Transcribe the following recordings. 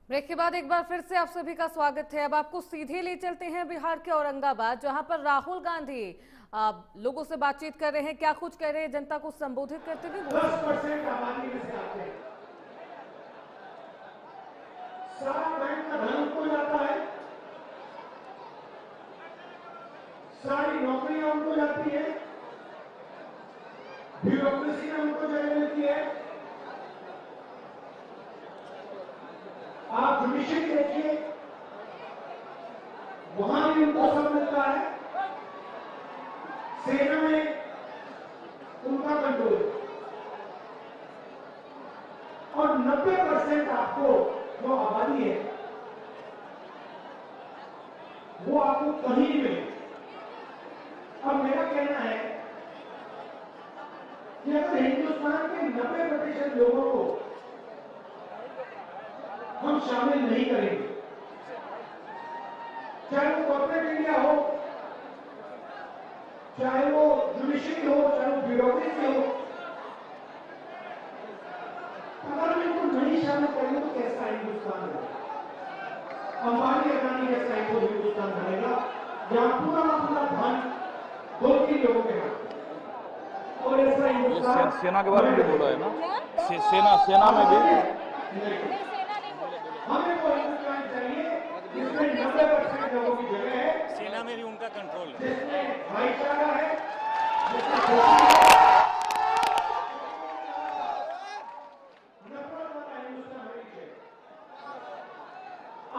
Break के बाद एक बार फिर से आप सभी का स्वागत है। अब आपको सीधे ले चलते हैं बिहार के औरंगाबाद, जहां पर राहुल गांधी लोगों से बातचीत कर रहे हैं। क्या कुछ कह रहे हैं, जनता को संबोधित करते हुए 10% आबादी में से आते हैं। सारा बैंक का धन उनको जाता है, सारी नौकरियां उनको जाती है, ब्यूरोक्रेसी में उनको जगह मिलती है। आप जुडिशरी देखिए, वहां भी उनको सब मिलता है। सेना में उनका कंट्रोल और 90% आपको जो आबादी है वो आपको कहीं नहीं मिले। अब मेरा कहना है कि अगर हिंदुस्तान के 90% लोगों को हम शामिल नहीं करेंगे, चाहे वो कॉर्पोरेट इंडिया हो, चाहे वो जुडिशरी हो, चाहे वो ब्यूरोक्रेसी हो, अगर हम इनको नहीं शामिल करेंगे तो कैसा हिंदुस्तान होगा? अंबानी अडानी कैसा हिंदुस्तान बनेगा जहां पूरा पूरा धन 2-3 लोगों के हाथ और ऐसा हिंदुस्तान। सेना के बारे में भी बोला है ना, सेना में भी हमें वो हिंदुस्तान चाहिए जिसमें 90% लोगों की जगह है, सेना में भी उनका कंट्रोल है, जिसमें भाईचारा है, नफरत वाला हिंदुस्तान होनी चाहिए।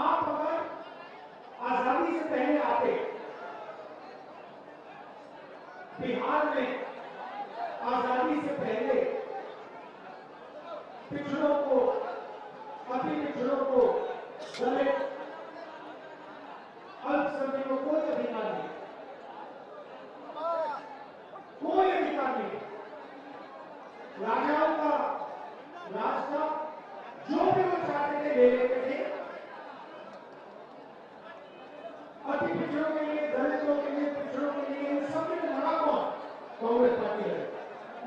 आप अगर आजादी से पहले आते बिहार में, आजादी से पहले पिछड़ों को, अति पिछड़ों को, दलित, अल्पसंख्यकों को कोई अधिकार नहीं, कोई अधिकार नहीं। राजाओं का राज था, जो भी वो चाहते थे ले लेते थे। अति पिछड़ों के लिए, दलितों के लिए, पिछड़ों के लिए, इन सब ने लड़ा कौन? कांग्रेस पार्टी है।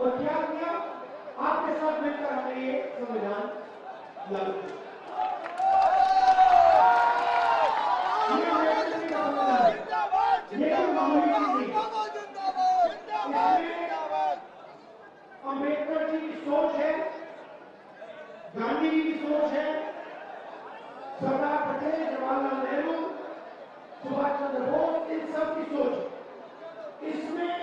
और क्या किया? आपके साथ मिलकर हमने ये संविधान लागू किया। अम्बेडकर जी की सोच है, गांधी जी की सोच है, सरदार पटेल, जवाहरलाल नेहरू, सुभाष चंद्र बोस, इन सब की सोच है। इसमें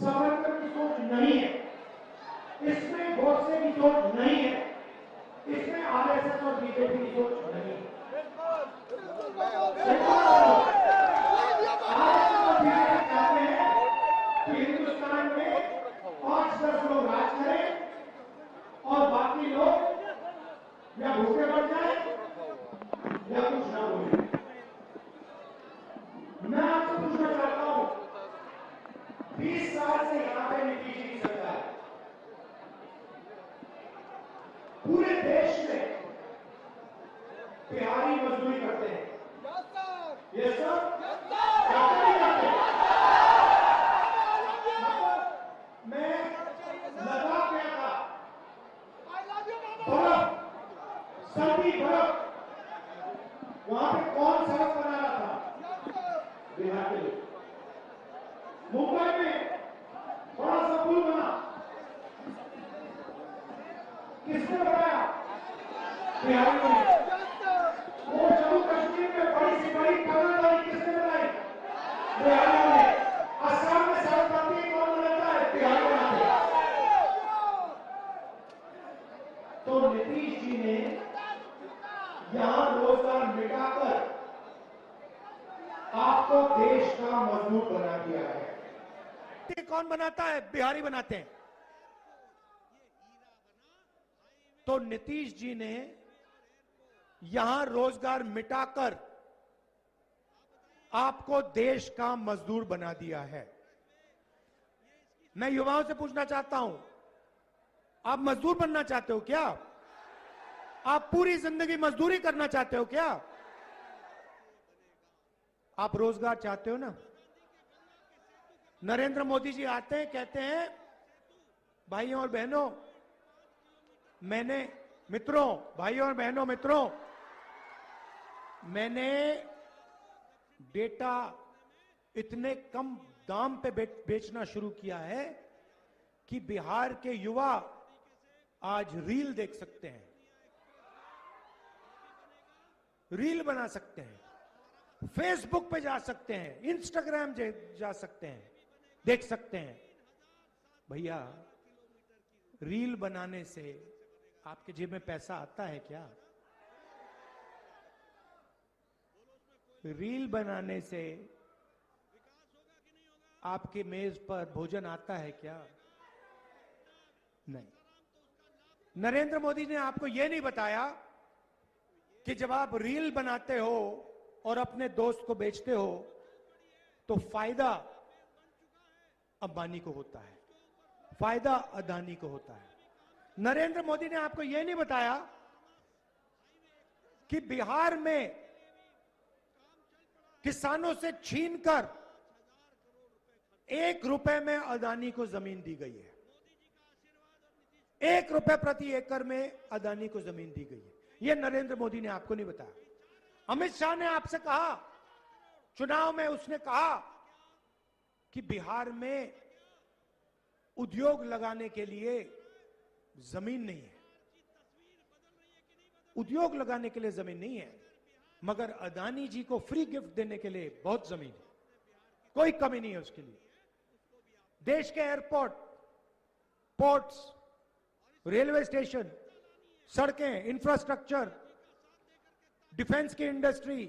सावरकर की सोच नहीं है, इसमें गोडसे की सोच नहीं है, इसमें आरएसएस और बीजेपी की सोच नहीं है। चाहते हैं कि हिंदुस्तान में 5-10 लोग राज करें और बाकी लोग या भूखे मर जाए या कुछ ना बोले। मैं आपसे पूछना चाहता हूं, 20 साल से यहां पे नीतीश जी की सरकार है। पूरे देश में बिहारी मजदूरी करते हैं। यस सर, मैं लगा गया था, बर्फ, सर्दी, बर्फ, वहां पे कौन सड़क बना रहा था? बिहार के लोग। मुंबई में बड़ा सा पुल बना, किसने बनाया? बिहारियों ने। वो जम्मू कश्मीर में बड़ी सी बड़ी टनल वाली किसने बनाई? बिहारियों ने। असम में सड़क बनती है, कौन बनाता है? बिहार बनाते हैं। तो नीतीश जी ने यहां रोजगार मिटाकर आपको देश का मजदूर बना दिया है। कौन बनाता है? बिहारी बनाते हैं। तो नीतीश जी ने यहां रोजगार मिटाकर आपको देश का मजदूर बना दिया है। मैं युवाओं से पूछना चाहता हूं, आप मजदूर बनना चाहते हो क्या? आप पूरी जिंदगी मजदूरी करना चाहते हो क्या? आप रोजगार चाहते हो ना? नरेंद्र मोदी जी आते हैं, कहते हैं भाइयों और बहनों, मैंने मित्रों, भाइयों और बहनों, मित्रों, मैंने डेटा इतने कम दाम पे बेचना शुरू किया है कि बिहार के युवा आज रील देख सकते हैं, रील बना सकते हैं, फेसबुक पे जा सकते हैं, इंस्टाग्राम जा सकते हैं, देख सकते हैं। भैया, रील बनाने से आपके जेब में पैसा आता है क्या? रील बनाने से आपके मेज पर भोजन आता है क्या? नहीं। नरेंद्र मोदी ने आपको यह नहीं बताया कि जब आप रील बनाते हो और अपने दोस्त को बेचते हो तो फायदा अंबानी को होता है, फायदा अदानी को होता है। नरेंद्र मोदी ने आपको यह नहीं बताया कि बिहार में किसानों से छीनकर 1 रुपए में अदानी को जमीन दी गई है, 1 रुपए प्रति एकड़ में अदानी को जमीन दी गई है। यह नरेंद्र मोदी ने आपको नहीं बताया। अमित शाह ने आपसे कहा, चुनाव में उसने कहा कि बिहार में उद्योग लगाने के लिए जमीन नहीं है, उद्योग लगाने के लिए जमीन नहीं है, मगर अदानी जी को फ्री गिफ्ट देने के लिए बहुत जमीन है, कोई कमी नहीं है उसके लिए। देश के एयरपोर्ट, पोर्ट्स, रेलवे स्टेशन, सड़कें, इंफ्रास्ट्रक्चर, डिफेंस की इंडस्ट्री,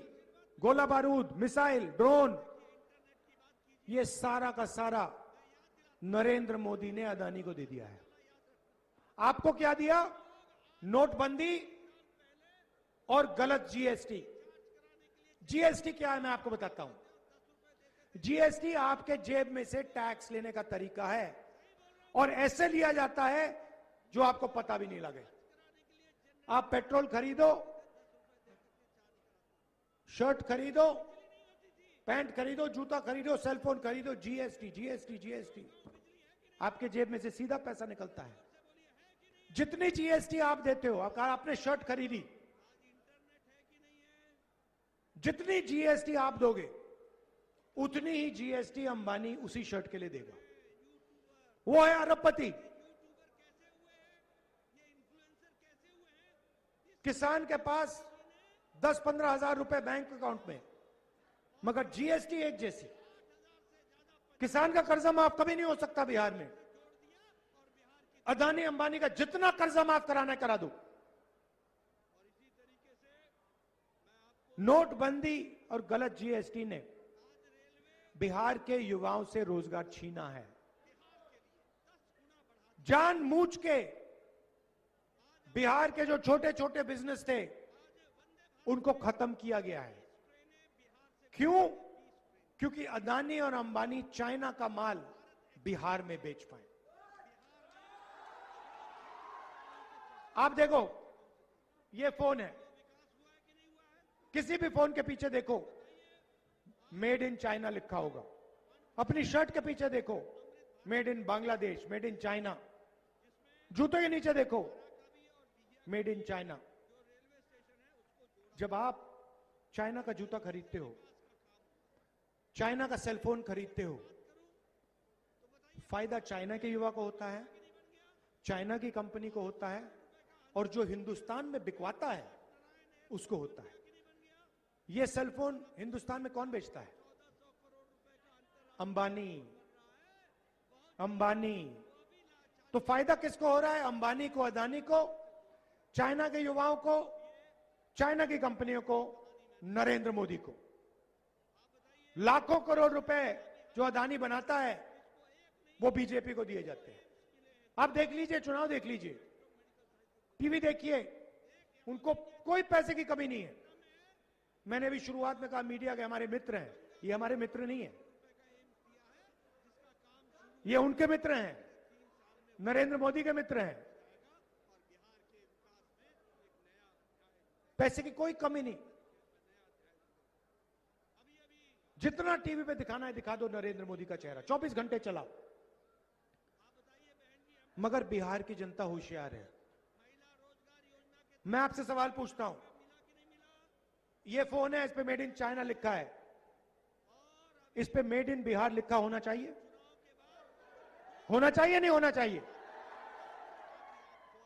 गोला बारूद, मिसाइल, ड्रोन, ये सारा का सारा नरेंद्र मोदी ने अदानी को दे दिया है। आपको क्या दिया? नोटबंदी और गलत जीएसटी। जीएसटी क्या है मैं आपको बताता हूं। जीएसटी आपके जेब में से टैक्स लेने का तरीका है और ऐसे लिया जाता है जो आपको पता भी नहीं लगे। आप पेट्रोल खरीदो, शर्ट खरीदो, पैंट खरीदो, जूता खरीदो, सेलफोन खरीदो, जीएसटी जीएसटी जीएसटी, आपके जेब में से सीधा पैसा निकलता है। जितनी जीएसटी आप देते हो, आपने शर्ट खरीदी, जितनी जीएसटी आप दोगे उतनी ही जीएसटी अंबानी उसी शर्ट के लिए देगा। वो है अरबपति। किसान के पास 10-15 हजार रुपए बैंक अकाउंट में, मगर जीएसटी एक जैसी। किसान का कर्जा माफ कभी नहीं हो सकता बिहार में। अदानी अंबानी का जितना कर्जा माफ कराना है करा दो। नोटबंदी और गलत जीएसटी ने बिहार के युवाओं से रोजगार छीना है। जानबूझ के बिहार के जो छोटे छोटे बिजनेस थे उनको खत्म किया गया है। क्यों? क्योंकि अदानी और अंबानी चाइना का माल बिहार में बेच पाए। आप देखो, ये फोन है, किसी भी फोन के पीछे देखो मेड इन चाइना लिखा होगा। अपनी शर्ट के पीछे देखो made in Bangladesh, made in China. जूतों के नीचे देखो मेड इन चाइना। जब आप चाइना का जूता खरीदते हो, चाइना का सेलफोन खरीदते हो, फायदा चाइना के युवा को होता है, चाइना की कंपनी को होता है, और जो हिंदुस्तान में बिकवाता है उसको होता है। यह सेलफोन हिंदुस्तान में कौन बेचता है? अंबानी। अंबानी। तो फायदा किसको हो रहा है? अंबानी को, अदानी को, चाइना के युवाओं को, चाइना की कंपनियों को, नरेंद्र मोदी को। लाखों करोड़ रुपए जो अदानी बनाता है वो बीजेपी को दिए जाते हैं। आप देख लीजिए, चुनाव देख लीजिए, टीवी देखिए, उनको कोई पैसे की कमी नहीं है। मैंने भी शुरुआत में कहा मीडिया के हमारे मित्र हैं, ये हमारे मित्र नहीं है, ये उनके मित्र हैं, नरेंद्र मोदी के मित्र हैं। पैसे की कोई कमी नहीं। जितना टीवी पे दिखाना है दिखा दो नरेंद्र मोदी का चेहरा, 24 घंटे चलाओ। मगर बिहार की जनता होशियार है। मैं आपसे सवाल पूछता हूं, ये फोन है, इस पे मेड इन चाइना लिखा है, इस पे मेड इन बिहार लिखा होना चाहिए? होना चाहिए नहीं होना चाहिए?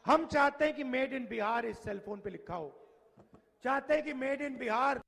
हम चाहते हैं कि मेड इन बिहार इस सेलफोन पे लिखा हो, चाहते हैं कि मेड इन बिहार